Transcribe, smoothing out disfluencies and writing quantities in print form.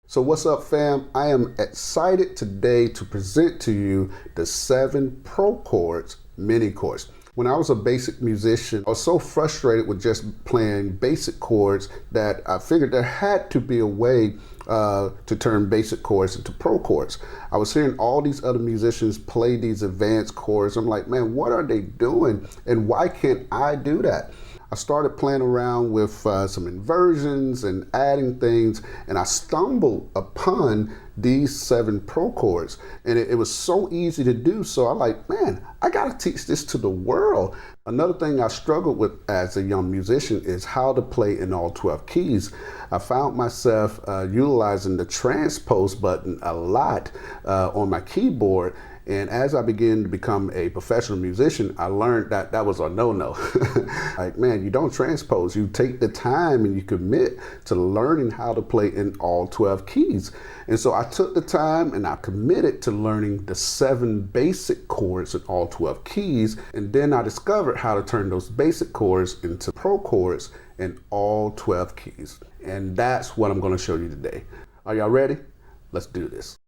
So what's up, fam? I am excited today to present to you the 7 Pro Chords Mini Course. When I was a basic musician, I was so frustrated with just playing basic chords that I figured there had to be a way to turn basic chords into pro chords. I was hearing all these other musicians play these advanced chords. I'm like, man, what are they doing? And why can't I do that? I started playing around with some inversions and adding things, and I stumbled upon these 7 Pro Chords, and it was so easy to do. So I'm like, man, I gotta teach this to the world. Another thing I struggled with as a young musician is how to play in all 12 keys. I found myself utilizing the transpose button a lot on my keyboard. And as I began to become a professional musician, I learned that that was a no-no. Like, man, you don't transpose. You take the time and you commit to learning how to play in all 12 keys. And so I took the time and I committed to learning the 7 basic chords in all 12 keys. And then I discovered how to turn those basic chords into pro chords in all 12 keys. And that's what I'm going to show you today. Are y'all ready? Let's do this.